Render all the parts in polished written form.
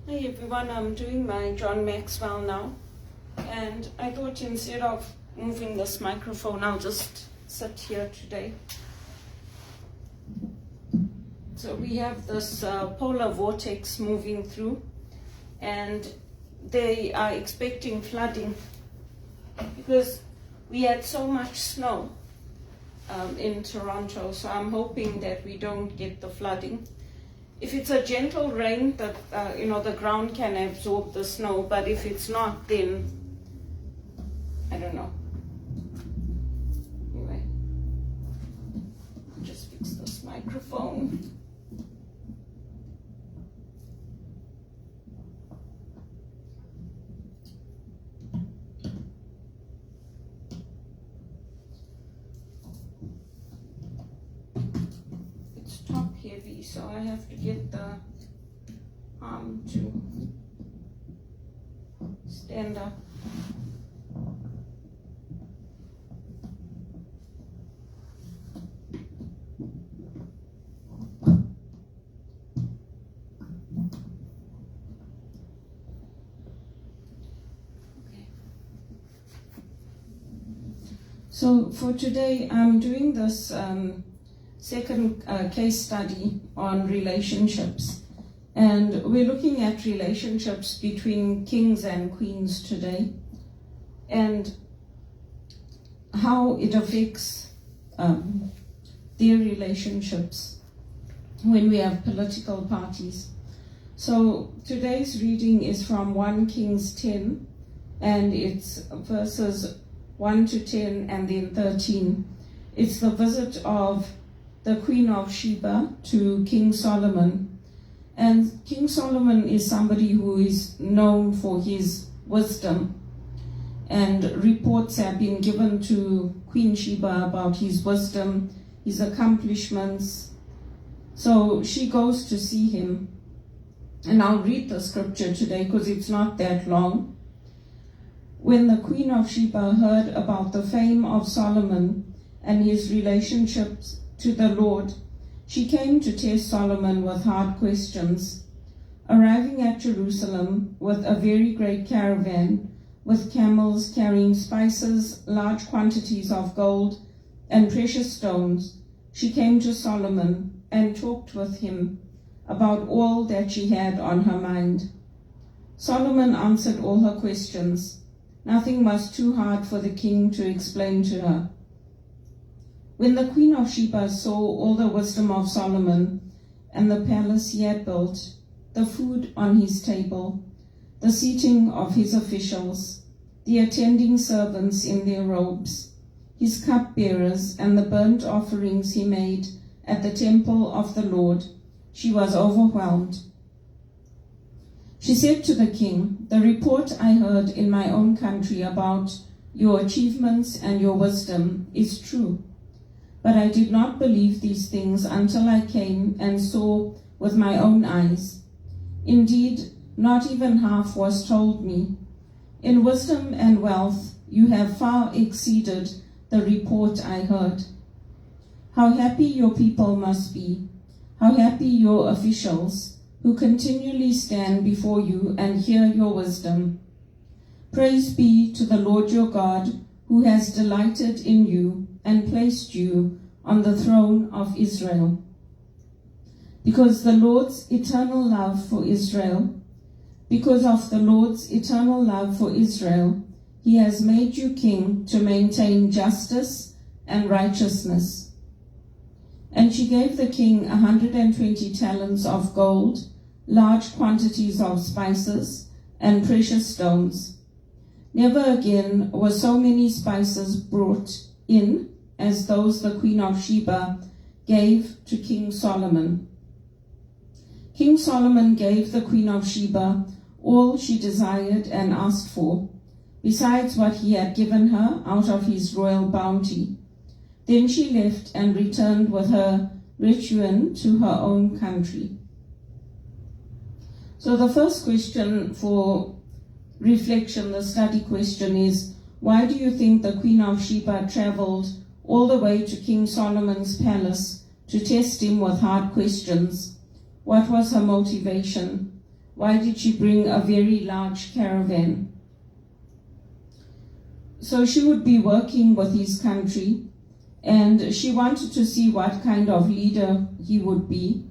Hi everyone, I'm doing my John Maxwell now, and I thought instead of moving this microphone, I'll just sit here today. So we have this polar vortex moving through, and they are expecting flooding because we had so much snow in Toronto, so I'm hoping that we don't get the flooding. If it's a gentle rain, the ground can absorb the snow, but if it's not, then I don't know. Anyway, just fix this microphone. It's top heavy, so I have to get the arm to stand up. So for today, I'm doing this second case study on relationships. And we're looking at relationships between kings and queens today and how it affects their relationships when we have political parties. So today's reading is from 1 Kings 10, and it's verses 1 to 10 and then 13. It's the visit of the Queen of Sheba to King Solomon. And King Solomon is somebody who is known for his wisdom. And reports have been given to Queen Sheba about his wisdom, his accomplishments. So she goes to see him. And I'll read the scripture today because it's not that long. When the Queen of Sheba heard about the fame of Solomon and his relationships to the Lord, she came to test Solomon with hard questions. Arriving at Jerusalem with a very great caravan, with camels carrying spices, large quantities of gold, and precious stones, she came to Solomon and talked with him about all that she had on her mind. Solomon answered all her questions. Nothing was too hard for the king to explain to her. When the Queen of Sheba saw all the wisdom of Solomon and the palace he had built, the food on his table, the seating of his officials, the attending servants in their robes, his cupbearers, and the burnt offerings he made at the temple of the Lord, she was overwhelmed. She said to the king, "The report I heard in my own country about your achievements and your wisdom is true. But I did not believe these things until I came and saw with my own eyes. Indeed, not even half was told me. In wisdom and wealth you have far exceeded the report I heard. How happy your people must be, how happy your officials, who continually stand before you and hear your wisdom. Praise be to the Lord your God, who has delighted in you and placed you on the throne of Israel. Because of the Lord's eternal love for Israel, he has made you king to maintain justice and righteousness." And she gave the king 120 talents of gold, large quantities of spices, and precious stones. Never again were so many spices brought in as those the Queen of Sheba gave to King Solomon. King Solomon gave the Queen of Sheba all she desired and asked for, besides what he had given her out of his royal bounty. Then she left and returned with her retinue to her own country. So the first question for reflection, the study question, is, why do you think the Queen of Sheba traveled all the way to King Solomon's palace to test him with hard questions? What was her motivation? why did she bring a very large caravan? So she would be working with his country, and she wanted to see what kind of leader he would be.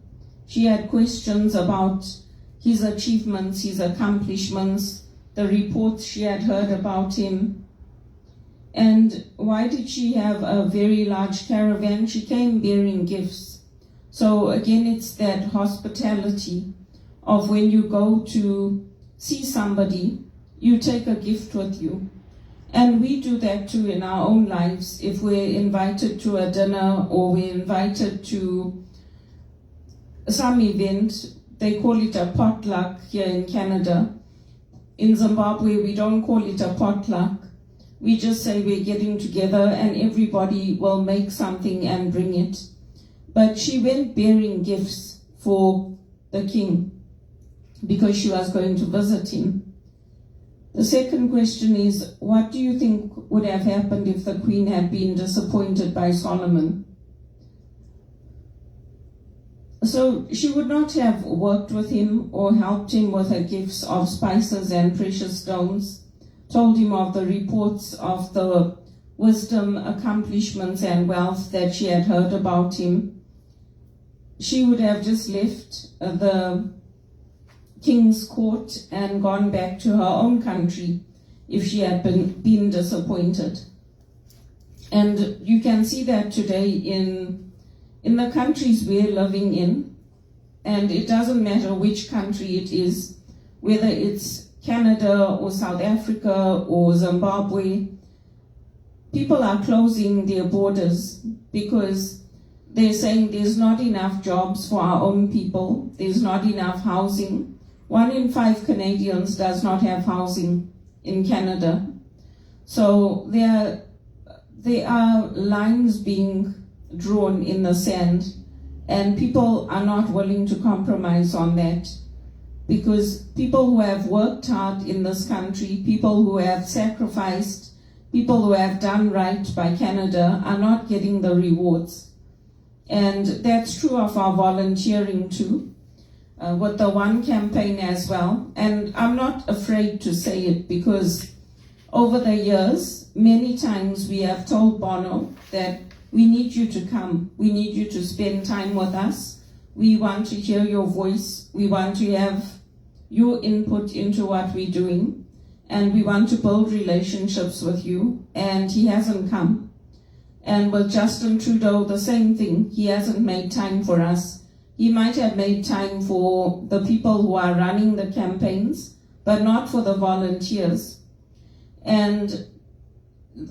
She had questions about his achievements, his accomplishments, the reports she had heard about him. And why did she have a very large caravan? She came bearing gifts. So again, it's that hospitality of when you go to see somebody, you take a gift with you. And we do that too in our own lives. If we're invited to a dinner or we're invited to some event, they call it a potluck here in Canada. In Zimbabwe, we don't call it a potluck. We just say we're getting together and everybody will make something and bring it. But she went bearing gifts for the king because she was going to visit him. The second question is, what do you think would have happened if the queen had been disappointed by Solomon? So she would not have worked with him or helped him with her gifts of spices and precious stones, told him of the reports of the wisdom, accomplishments, and wealth that she had heard about him. She would have just left the king's court and gone back to her own country if she had been disappointed. And you can see that today in the countries we're living in, and it doesn't matter which country it is, whether it's Canada or South Africa or Zimbabwe, people are closing their borders because they're saying there's not enough jobs for our own people, there's not enough housing. 1 in 5 Canadians does not have housing in Canada. So there are lines being drawn in the sand, and people are not willing to compromise on that, because people who have worked hard in this country, people who have sacrificed, people who have done right by Canada are not getting the rewards. And that's true of our volunteering too, with the One campaign as well. And I'm not afraid to say it, because over the years, many times we have told Bono that we need you to come. We need you to spend time with us. We want to hear your voice. We want to have your input into what we're doing. And we want to build relationships with you. And he hasn't come. And with Justin Trudeau, the same thing. He hasn't made time for us. He might have made time for the people who are running the campaigns, but not for the volunteers. And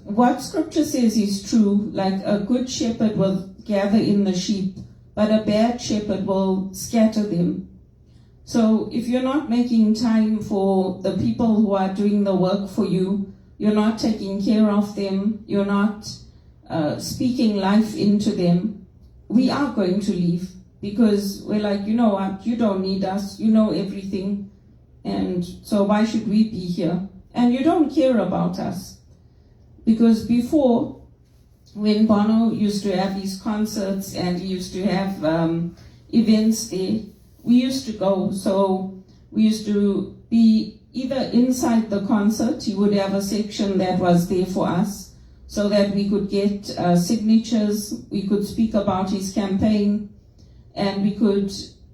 what scripture says is true, like a good shepherd will gather in the sheep, but a bad shepherd will scatter them. So if you're not making time for the people who are doing the work for you, you're not taking care of them, you're not speaking life into them, we are going to leave, because we're like, you know what, you don't need us, you know everything, and so why should we be here? And you don't care about us. Because before, when Bono used to have his concerts and he used to have events there, we used to go. So we used to be either inside the concert, he would have a section that was there for us, so that we could get signatures, we could speak about his campaign, and we could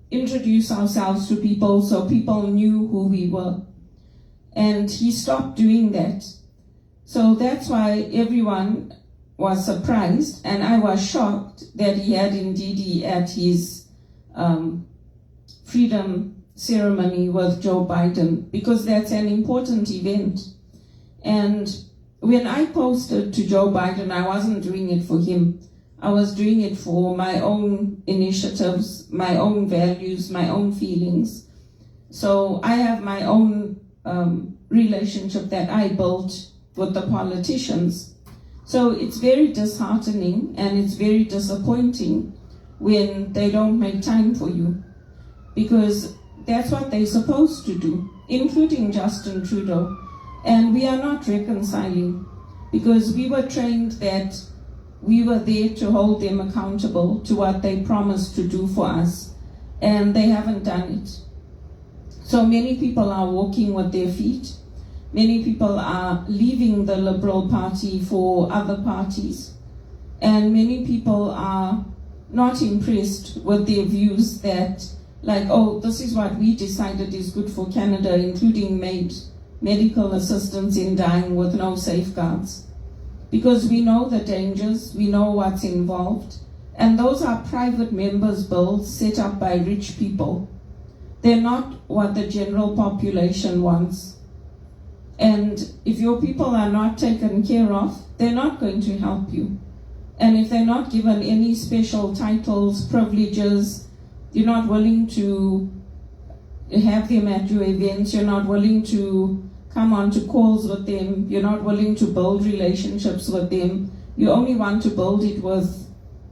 introduce ourselves to people so people knew who we were. And he stopped doing that. So that's why everyone was surprised, and I was shocked that he had Ndidi at his freedom ceremony with Joe Biden, because that's an important event. And when I posted to Joe Biden, I wasn't doing it for him. I was doing it for my own initiatives, my own values, my own feelings. So I have my own relationship that I built with the politicians. So it's very disheartening and it's very disappointing when they don't make time for you, because that's what they're supposed to do, including Justin Trudeau. And we are not reconciling, because we were trained that we were there to hold them accountable to what they promised to do for us, and they haven't done it. So many people are walking with their feet. Many people are leaving the Liberal Party for other parties. And many people are not impressed with their views that, like, oh, this is what we decided is good for Canada, including medical assistance in dying with no safeguards. Because we know the dangers, we know what's involved, and those are private members' bills set up by rich people. They're not what the general population wants. And if your people are not taken care of, they're not going to help you. And if they're not given any special titles, privileges, you're not willing to have them at your events, you're not willing to come on to calls with them, you're not willing to build relationships with them, you only want to build it with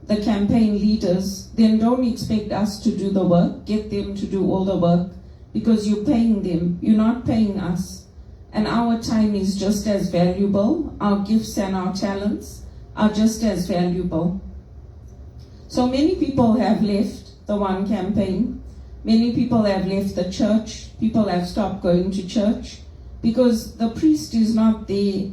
the campaign leaders, then don't expect us to do the work. Get them to do all the work, because you're paying them, you're not paying us. And our time is just as valuable, our gifts and our talents are just as valuable. So many people have left the One campaign. Many people have left the church. People have stopped going to church because the priest is not there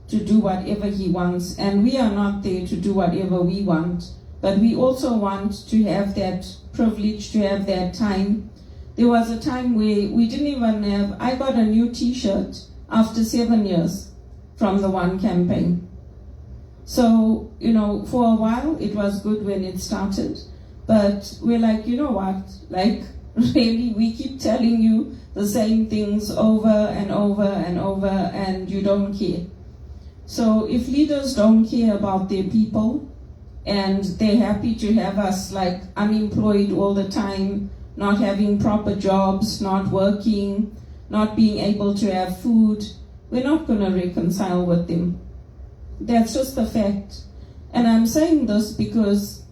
to do whatever he wants, and we are not there to do whatever we want. But we also want to have that privilege, to have that time. There was a time where we didn't even have, I got a new t-shirt after 7 years from the One campaign. So, for a while it was good when it started, but we're like, you know what, like really we keep telling you the same things over and over and over, and you don't care. So if leaders don't care about their people and they're happy to have us like unemployed all the time, not having proper jobs, not working, not being able to have food, we're not going to reconcile with them. That's just the fact. And I'm saying this because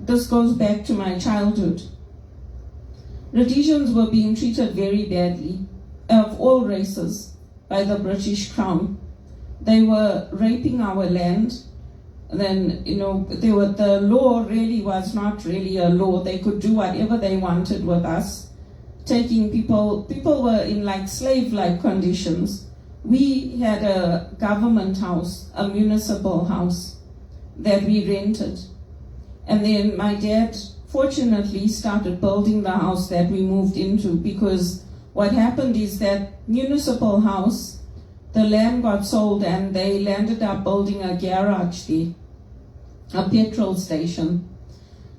this goes back to my childhood. Rhodesians were being treated very badly, of all races, by the British Crown. They were raping our land. Then, the law really was not really a law. They could do whatever they wanted with us. Taking people were in like slave-like conditions. We had a government house, a municipal house that we rented. And then my dad, fortunately, started building the house that we moved into, because what happened is that municipal house, the land got sold and they landed up building a garage there, a petrol station.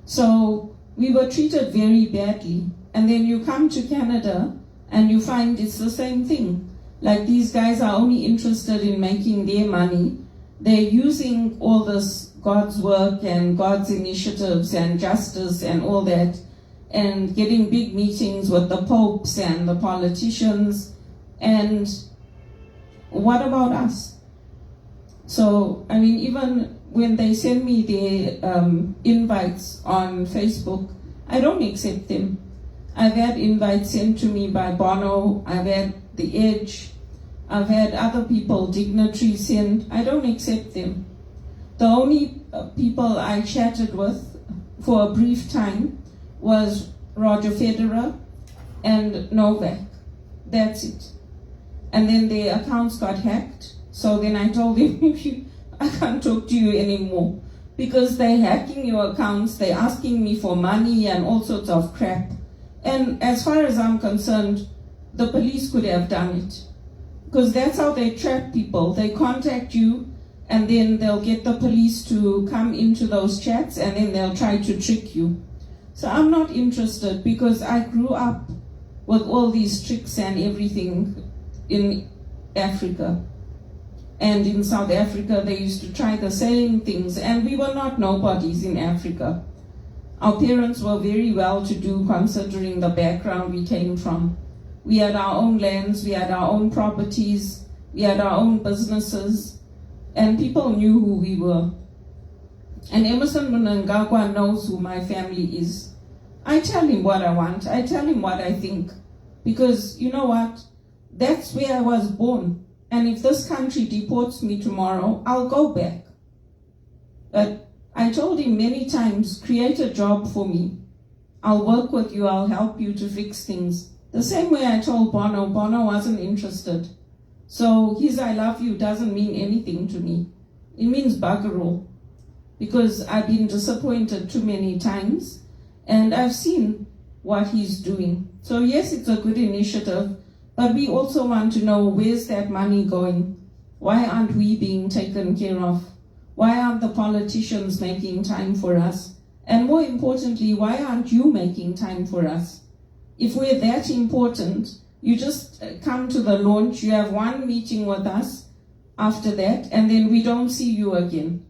So we were treated very badly. And then you come to Canada and you find it's the same thing. Like, these guys are only interested in making their money. They're using all this God's work and God's initiatives and justice and all that, and getting big meetings with the popes and the politicians. And what about us? So, even when they send me their invites on Facebook, I don't accept them. I've had invites sent to me by Bono, I've had The Edge, I've had other people, dignitaries send. I don't accept them. The only people I chatted with for a brief time was Roger Federer and Novak. That's it. And then their accounts got hacked. So then I told them, I can't talk to you anymore, because they're hacking your accounts, they're asking me for money and all sorts of crap. And as far as I'm concerned, the police could have done it, because that's how they trap people. They contact you and then they'll get the police to come into those chats and then they'll try to trick you. So I'm not interested, because I grew up with all these tricks and everything in Africa. And in South Africa, they used to try the same things, and we were not nobodies in Africa. Our parents were very well-to-do considering the background we came from. We had our own lands, we had our own properties, we had our own businesses, and people knew who we were. And Emerson Mnangagwa knows who my family is. I tell him what I want, I tell him what I think, because you know what? That's where I was born. And if this country deports me tomorrow, I'll go back. But I told him many times, create a job for me. I'll work with you, I'll help you to fix things. The same way I told Bono wasn't interested. So his I love you doesn't mean anything to me. It means bugger all. Because I've been disappointed too many times and I've seen what he's doing. So yes, it's a good initiative, but we also want to know, where's that money going? Why aren't we being taken care of? Why aren't the politicians making time for us? And more importantly, why aren't you making time for us? If we're that important, you just come to the launch, you have one meeting with us after that, and then we don't see you again.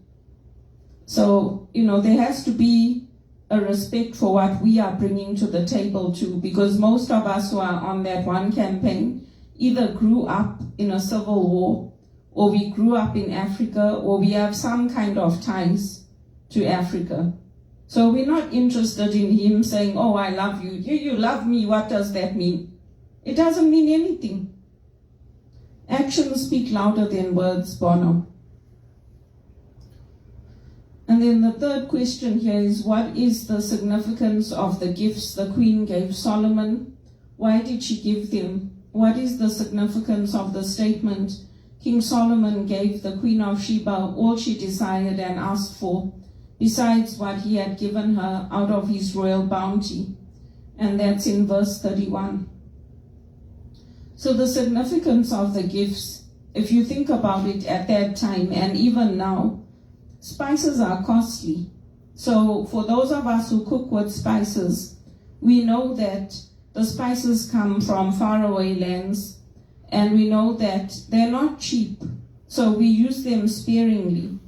So, there has to be a respect for what we are bringing to the table too, because most of us who are on that one campaign either grew up in a civil war, or we grew up in Africa, or we have some kind of ties to Africa. So we're not interested in him saying, oh, I love you. You love me, what does that mean? It doesn't mean anything. Actions speak louder than words, Bono. And then the third question here is, what is the significance of the gifts the Queen gave Solomon? Why did she give them? What is the significance of the statement, King Solomon gave the Queen of Sheba all she desired and asked for, besides what he had given her out of his royal bounty? And that's in verse 31. So the significance of the gifts, if you think about it at that time and even now, spices are costly. So for those of us who cook with spices, we know that the spices come from faraway lands, and we know that they're not cheap. So we use them sparingly.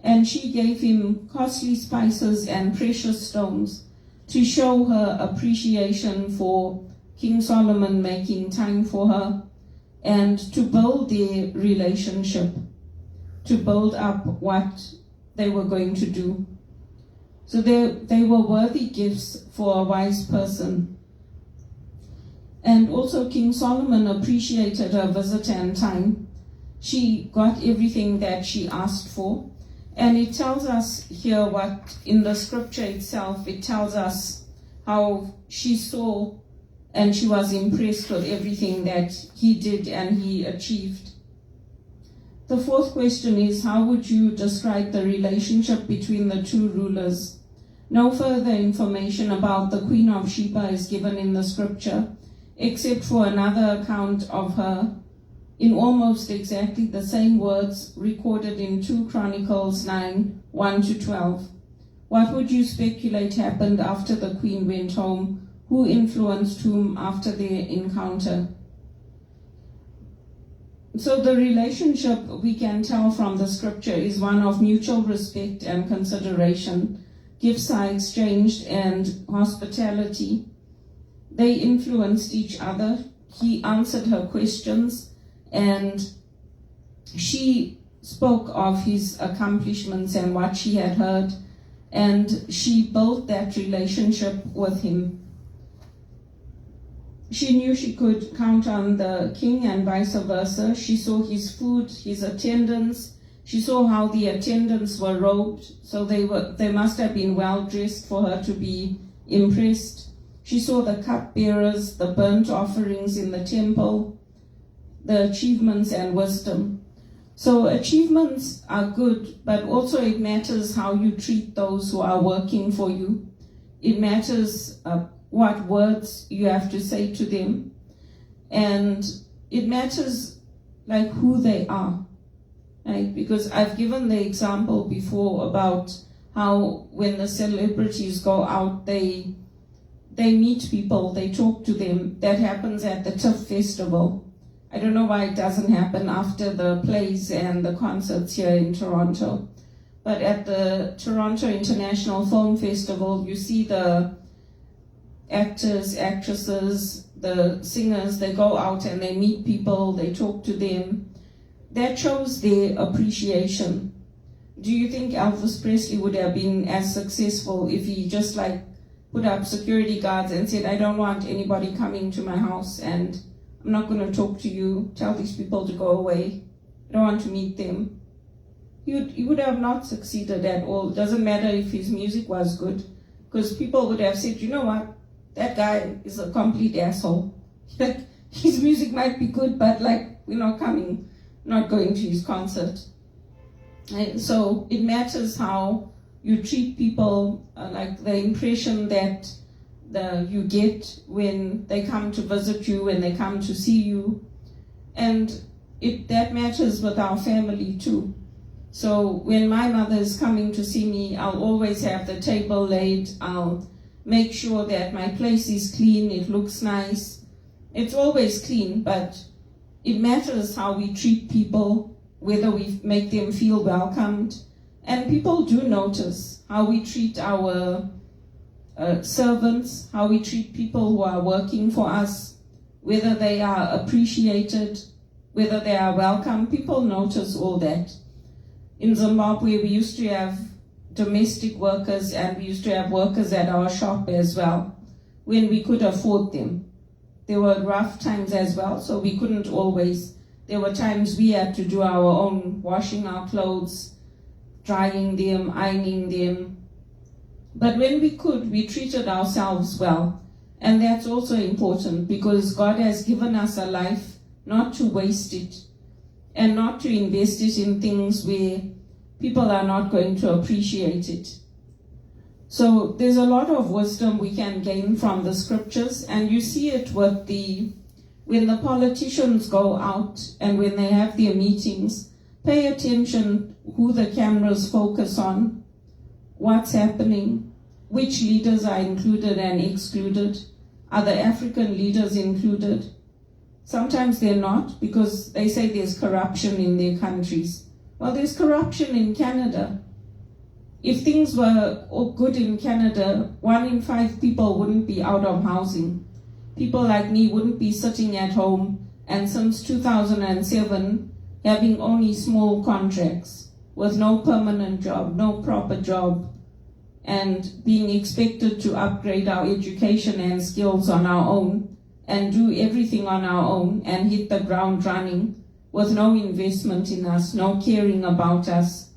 And she gave him costly spices and precious stones to show her appreciation for King Solomon making time for her, and to build their relationship, to build up what they were going to do. So they were worthy gifts for a wise person. And also King Solomon appreciated her visit and time. She got everything that she asked for. And it tells us here what, in the scripture itself, it tells us how she saw and she was impressed with everything that he did and he achieved. The fourth question is, how would you describe the relationship between the two rulers? No further information about the Queen of Sheba is given in the scripture, except for another account of her in almost exactly the same words recorded in 2 Chronicles 9, 1-12. What would you speculate happened after the queen went home? Who influenced whom after their encounter? So the relationship, we can tell from the scripture, is one of mutual respect and consideration. Gifts are exchanged and hospitality. They influenced each other. He answered her questions, and she spoke of his accomplishments and what she had heard, and she built that relationship with him. She knew she could count on the king and vice versa. She saw his food, his attendants. She saw how the attendants were robed, so they must have been well dressed for her to be impressed. She saw the cupbearers, the burnt offerings in the temple, the achievements and wisdom. So achievements are good, but also it matters how you treat those who are working for you. It matters what words you have to say to them, and it matters like who they are, right? Because I've given the example before about how when the celebrities go out, they meet people, they talk to them. That happens at the TIFF festival. I don't know why it doesn't happen after the plays and the concerts here in Toronto, but at the Toronto International Film Festival, you see the actors, actresses, the singers, they go out and they meet people, they talk to them. That shows their appreciation. Do you think Elvis Presley would have been as successful if he just put up security guards and said, I don't want anybody coming to my house and I'm not going to talk to you, tell these people to go away, I don't want to meet them? He would have not succeeded at all. It doesn't matter if his music was good, because people would have said, you know what, that guy is a complete asshole. Like, his music might be good, but like, we're not coming, not going to his concert. So it matters how you treat people, like the impression that you get when they come to visit you, when they come to see you. And that matters with our family too. So when my mother is coming to see me, I'll always have the table laid. I'll make sure that my place is clean, it looks nice. It's always clean, but it matters how we treat people, whether we make them feel welcomed. And people do notice how we treat our servants, how we treat people who are working for us, whether they are appreciated, whether they are welcome. People notice all that. In Zimbabwe, we used to have domestic workers, and we used to have workers at our shop as well, when we could afford them. There were rough times as well, so we couldn't always. There were times we had to do our own washing our clothes, drying them, ironing them. But when we could, we treated ourselves well. And that's also important, because God has given us a life not to waste it and not to invest it in things where people are not going to appreciate it. So there's a lot of wisdom we can gain from the scriptures, and you see it with when the politicians go out and when they have their meetings. Pay attention who the cameras focus on, what's happening, which leaders are included and excluded. Are the African leaders included? Sometimes they're not, because they say there's corruption in their countries. Well, there's corruption in Canada. If things were all good in Canada, 1 in 5 people wouldn't be out of housing. People like me wouldn't be sitting at home, and since 2007, having only small contracts with no permanent job, no proper job, and being expected to upgrade our education and skills on our own and do everything on our own and hit the ground running with no investment in us, no caring about us,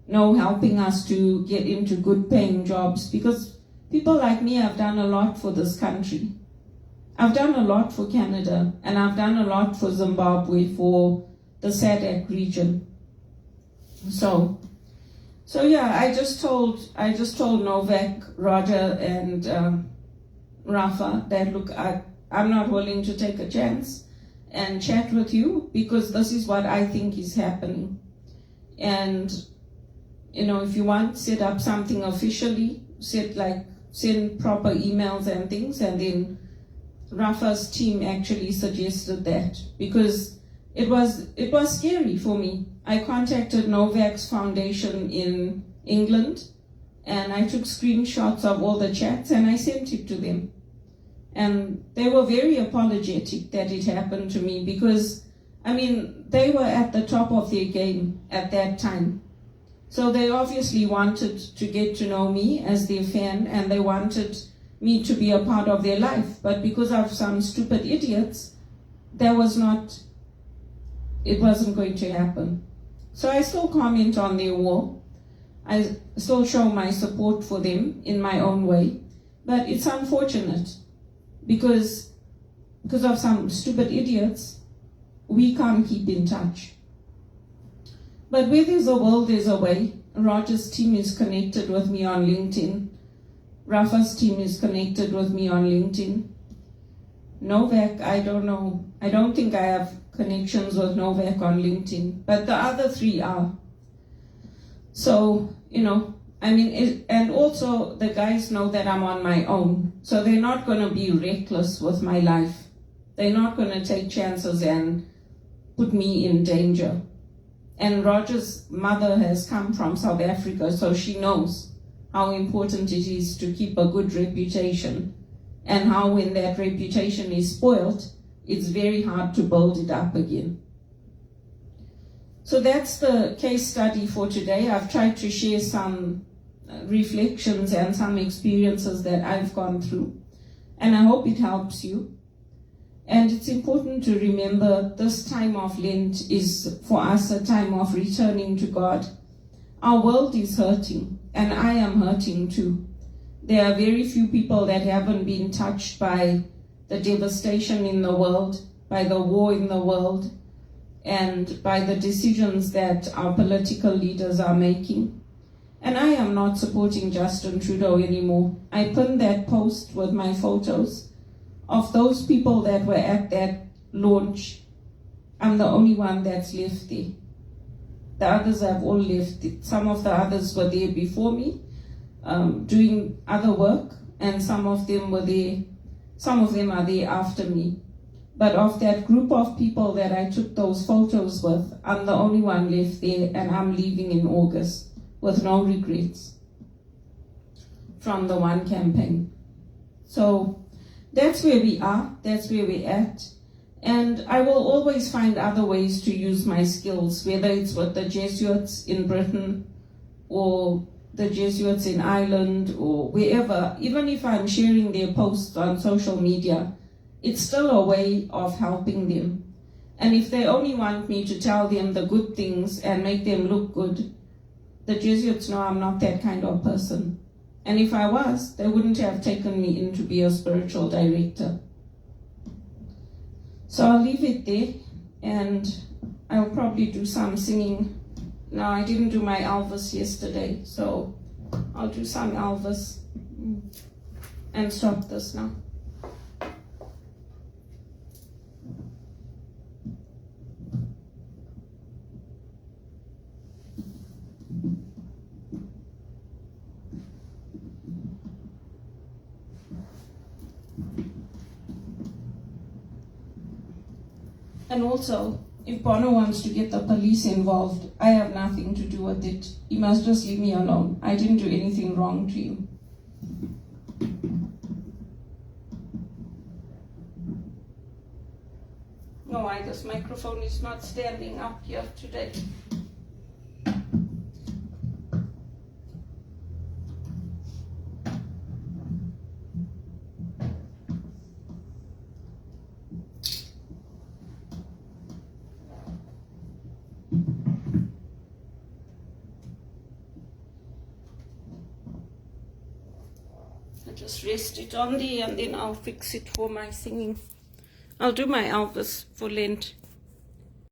no helping us to get into good paying jobs. Because people like me have done a lot for this country. I've done a lot for Canada, and I've done a lot for Zimbabwe, for the SADC region. So yeah, I just told Novak, Roger, and Rafa that, look, I'm not willing to take a chance and chat with you, because this is what I think is happening. And if you want, set up something officially, send proper emails and things. And then Rafa's team actually suggested that, because it was scary for me. I contacted Novak's foundation in England, and I took screenshots of all the chats and I sent it to them. And they were very apologetic that it happened to me, because, they were at the top of their game at that time. So they obviously wanted to get to know me as their fan, and they wanted me to be a part of their life. But because of some stupid idiots, it wasn't going to happen. So I still comment on their war. I still show my support for them in my own way. But it's unfortunate, because of some stupid idiots, we can't keep in touch. But where there's a will, there's a way. Roger's team is connected with me on LinkedIn. Rafa's team is connected with me on LinkedIn. Novak, I don't know. I don't think I have connections with Novak on LinkedIn, but the other 3 are. So, and also the guys know that I'm on my own. So they're not going to be reckless with my life. They're not going to take chances and put me in danger. And Roger's mother has come from South Africa, so she knows how important it is to keep a good reputation, and how when that reputation is spoiled, it's very hard to build it up again. So that's the case study for today. I've tried to share some reflections and some experiences that I've gone through, and I hope it helps you. And it's important to remember this time of Lent is for us a time of returning to God. Our world is hurting, and I am hurting too. There are very few people that haven't been touched by the devastation in the world, by the war in the world, and by the decisions that our political leaders are making. And I am not supporting Justin Trudeau anymore. I pinned that post with my photos of those people that were at that launch. I'm the only one that's left there. The others have all left. Some of the others were there before me, doing other work, and some of them were there. Some of them are there after me. But of that group of people that I took those photos with, I'm the only one left there, and I'm leaving in August with no regrets from the One campaign. So that's where we are, that's where we're at. And I will always find other ways to use my skills, whether it's with the Jesuits in Britain or the Jesuits in Ireland or wherever. Even if I'm sharing their posts on social media, it's still a way of helping them. And if they only want me to tell them the good things and make them look good, the Jesuits know I'm not that kind of person. And if I was, they wouldn't have taken me in to be a spiritual director. So I'll leave it there, and I'll probably do some singing. Now, I didn't do my Elvis yesterday, so I'll do some Elvis and stop this now. And also, if Bono wants to get the police involved, I have nothing to do with it. He must just leave me alone. I didn't do anything wrong to him. No, why this microphone is not standing up here today. Just rest it on there and then I'll fix it for my singing. I'll do my Elvis for Lent.